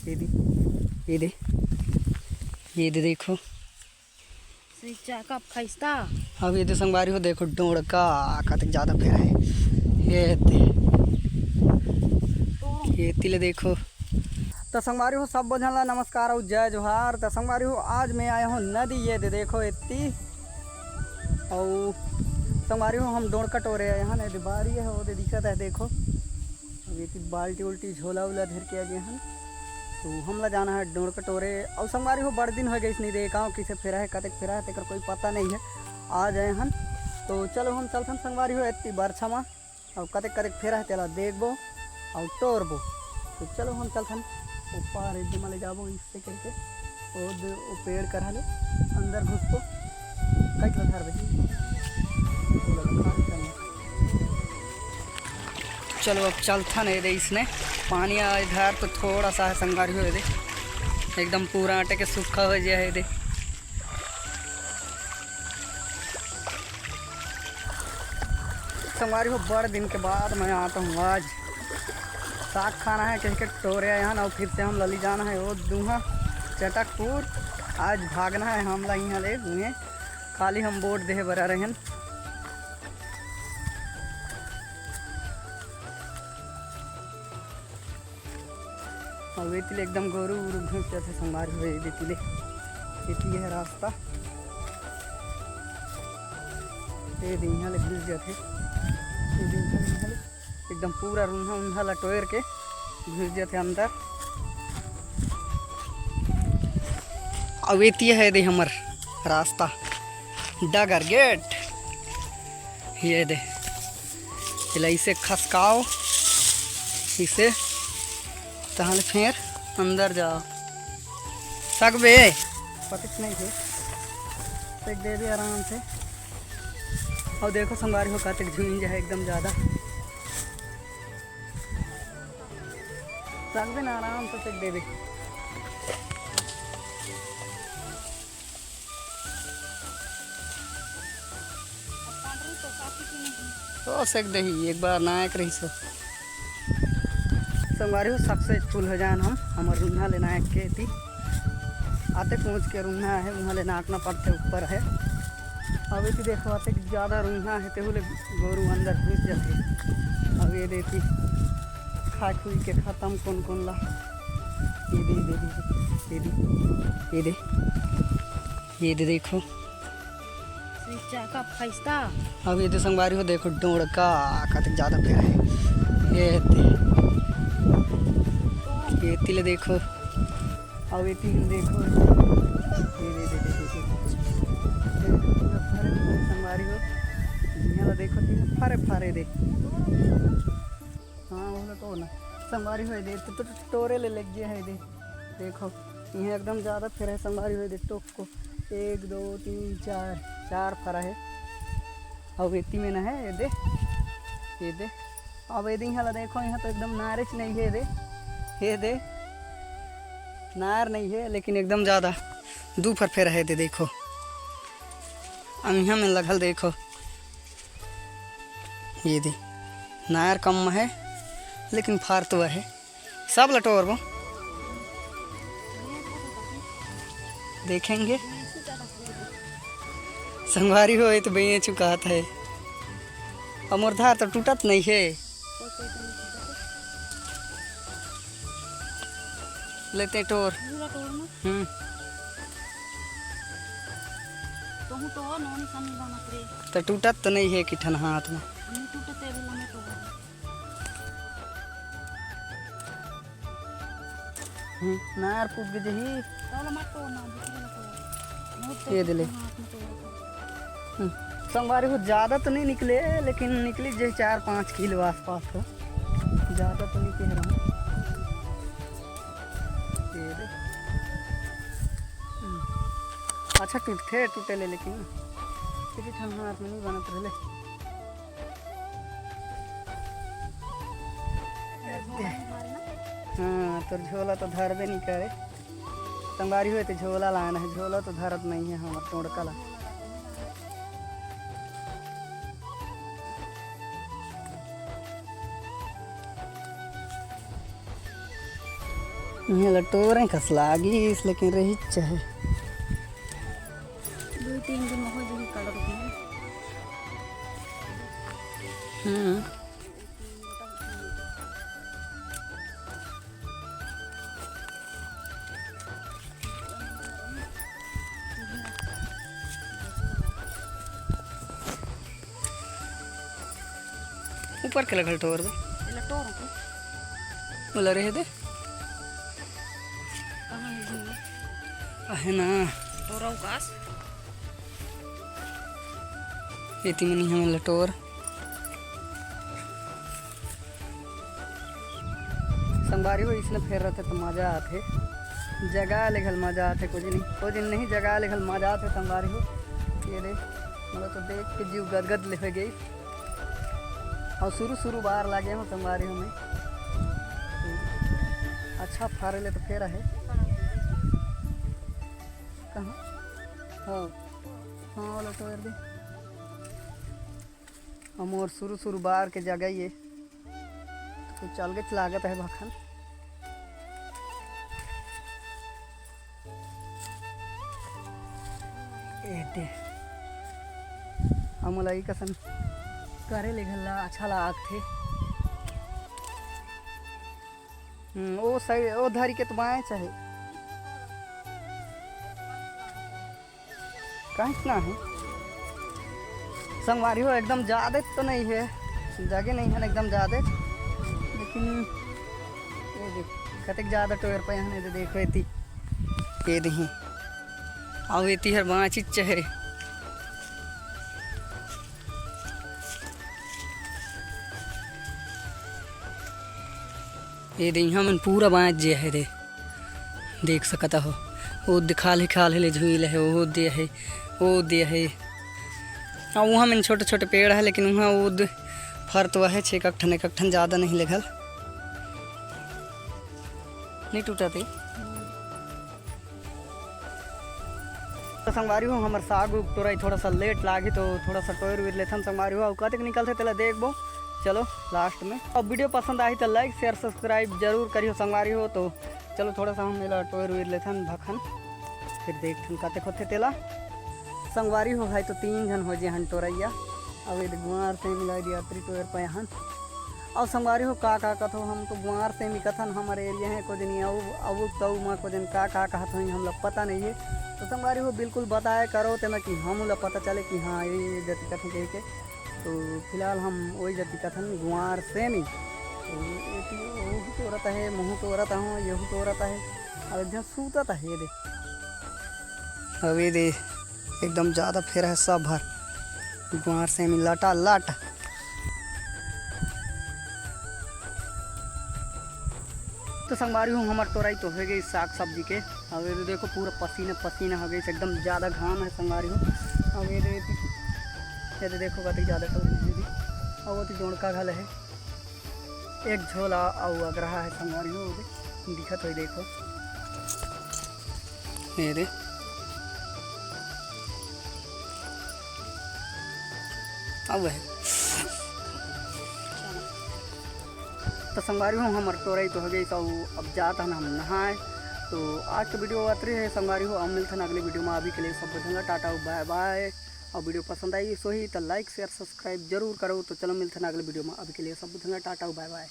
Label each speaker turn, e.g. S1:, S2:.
S1: ये दे, ये दे, ये दे देखो।
S2: खाइस्ता
S1: अब ये दे संगवारी हो देखो डोड़का कतक ज़्यादा फेर है। ये दे, ये तिले देखो। तो संगवारी हो सब बोझला नमस्कार और जय जोहार। तो संगवारी हो आज मैं आया हूँ नदी। ये दे देखो इतनी और संगवारी हो हम डोड़ कटोरे आए हैं। नहीं बारी है वो दे दिक्कत है देखो। अब ये बाल्टी उल्टी झोला उला धर के आ गए हैं। तो हमला जाना है डोड़ कटोरे। और संगवारी हो बड़ दिन हो गए नहीं देखा हूँ किसे फेरा है कतक फेरा है तेकर कोई पता नहीं है। आ जाए हैं तो चलो हम चलते संगवारी हो इतनी बरछा में और कतक कतक फेरा है तेला देखबो और तोड़बो। तो चलो हम चलते ऊपर एकदम ले जाबो इससे करके वो पेड़ करा ले अंदर घुसबो कट लो धर। चलो अब चलता नहीं दे इसने पानी इधर तो थोड़ा सा है संगारी हो दे एकदम पूरा आटे के सूखा हो जाए दे। संगारी हो बड़े दिन के बाद मैं आता हूँ। आज साग खाना है कहीं के टोरे यहाँ और फिर से हम लली जाना है वो दूहा चटकपुर। आज भागना है हमला यहाँ ले उन्हें खाली हम बोट दे बरा रहे हैं। और वे तिले एकदम गोरू उरू घुस जाते संभार हुए तिले इतनी है रास्ता ये यहाँ ले घुस जाते एकदम पूरा रून्हा उन्हा लटोर के घुस जाते अंदर। और वेती है दे हमर रास्ता डगर गेट। ये दे इसे खसकाओ इसे तहल फिर अंदर जाओ सकबे पतित नहीं थे एक दे दे आराम से। और देखो संगारी हो कातिक झुंझ है एकदम ज़्यादा सकबे ना आराम से दे दे। तो सेक दे ही एक बार नायक रही सो संगवारी हो सक्सेसफुल हो जान हम हमारे रून्हा लेना है के थी आते पहुँच के रून्हा है वहाँ ले नाकना पड़ते ऊपर है। अब इसी देखो आते ज़्यादा रून्हा है तो बोले गोरू अंदर घुस जाते। अब ये देती खा खुई के ख़त्म कौन कौन ला ये दे दे दे दे ये दे ये दे देखो।
S2: खाइस्ता
S1: अब ये दे संगवारी हो देखो डोड़का कतक ज़्यादा फेर है। ये दे ये तिले देखो और ये तिल देखो ये दे दे दे संगवारी हो यहाँ देखो तिल फारे फारे दे। हाँ वो तो ना संगवारी हो दे तो टोरे ले लग गया है दे देखो यहाँ एकदम ज़्यादा फिर है संगवारी हो दे टोक को 1 2 3 4 फरा है। और वेती में ना है ये दे अब ये यहाँ देखो यहाँ तो एकदम नारिश नहीं है दे ये दे नार नहीं है लेकिन एकदम ज़्यादा दोपहर फेर है दे देखो यहाँ में लगल देखो ये दे नार कम है लेकिन फारतुआ है सब लटोर वो देखेंगे संगवारी हो तो बेच चुका है। अमर धार तो टूटत नहीं है लेते टोर तो टूटत तो नहीं है किठन हाथ में नार पुग जही ये दिले संगवारी हो ज़्यादा तो नहीं निकले लेकिन निकली जो 4-5 किलो आसपास तो ज़्यादा तो नहीं कह रहा हूँ। अच्छा टूटे ले लेकिन किसी ठंड हाथ में नहीं बनत रहे। हाँ तो झोला तो धरबे नहीं करे संगवारी हुए तो झोला लाना है झोला तो धरत नहीं है हमारा टोड़का ला। ये लटोर कस लागी लेकिन रही चाहे
S2: 2-3 दिन हो जाएगी कलर की।
S1: ऊपर के लगल टोर
S2: लटोर को
S1: बोला रहे दे
S2: कहाँ है जी
S1: है ना
S2: टोरा कास
S1: इतनी में नहीं हमें लटोर संगवारी हो इसने फेर रहे थे तो मजा आते जगह लिखल मजा आते कुछ नहीं जगह लिखल मजा आते संगवारी हो ये दे मतलब तो देख के जीव गदगद ले गई और शुरू बाहर लागे हो संगवारी हमें अच्छा फारे ले तो फेर है कहाँ हाँ हाँ वाला तो दे हम और शुरू बाहर के जगह ये तो चल के लागत है भखन हम लगी कसम करे ले घल्ला अच्छा लाग थे वो साइड वो धारी के तो बाएं चाहे कहाँ इतना है संगवारी हो एकदम ज़्यादा तो नहीं है जगह नहीं है एकदम ज़्यादा लेकिन ये देख कतक ज़्यादा टोर पे हने तो देखो इतनी ये नहीं आओ इतनी हर बाँची चेहरे ये दे हम पूरा बाँच जे है दे देख सकता हो वो दिखाल ले झूल है वो दे है और वहाँ में छोटे छोटे पेड़ है लेकिन वहाँ वो फर तो है छः कट्ठन ज़्यादा नहीं लगल नहीं टूटा थी तो संगवारी हो हमारे साग उग तोरा थोड़ा सा लेट लागी तो थोड़ा सा टोर वीर लेथन संगवारी हो कतक निकलते तेला देखबो चलो लास्ट में अब वीडियो पसंद आई तो लाइक शेयर सब्सक्राइब जरूर करियो संगवारी हो तो चलो थोड़ा सा हम मेला टोर वीर लेथन भखन फिर देखथन कतक होते तेला संगवारी हो भाई तो 3 जन हो जे हन टोरैया अब ये गुआर से मिला दिया टोर पे हन और संगवारी हो का कथो हम तो गुआर से मी कथन हमारे एरिया है को दिन अब तऊ माँ को दिन का कहत हो हम लोग पता नहीं है तो संगवारी हो बिल्कुल बताया करो तेना कि हम लोग पता चले कि हाँ ये जति कथन कह के तो फिलहाल हम वही जति कथन गुआर से नहीं तो तोरत है मुँह तोरत हूँ यहू तोरत है अब एकदम सूतत है ये दे अब ये दे एकदम ज़्यादा फिर है सब भर गुआर से मी लाटा लाट तो संगवारी हूँ हमारे तोराई तो हो गई साग सब्जी के अब ये देखो पूरा पसीना हो गई एकदम ज़्यादा घाम है संगवारी हूँ अब ये देखो कतई ज़्यादा और वो तो जोड़का घल है एक झोला और अग रहा है संगवारी हूँ दिखत हो देखो ये दे अब है तो संगवारी हूँ हमारे तोरई तो हो गई तो अब जाता हम नहाए तो आज का वीडियो आते है संगवारी हो हम मिलते हैं अगले वीडियो में अभी के लिए सब बताऊँगा टाटा बाय बाय और वीडियो पसंद आई सो ही तो लाइक शेयर सब्सक्राइब जरूर करो तो चलो मिलते हैं अगले वीडियो में अभी के लिए सब बताऊँगा टाटा बाय बाय।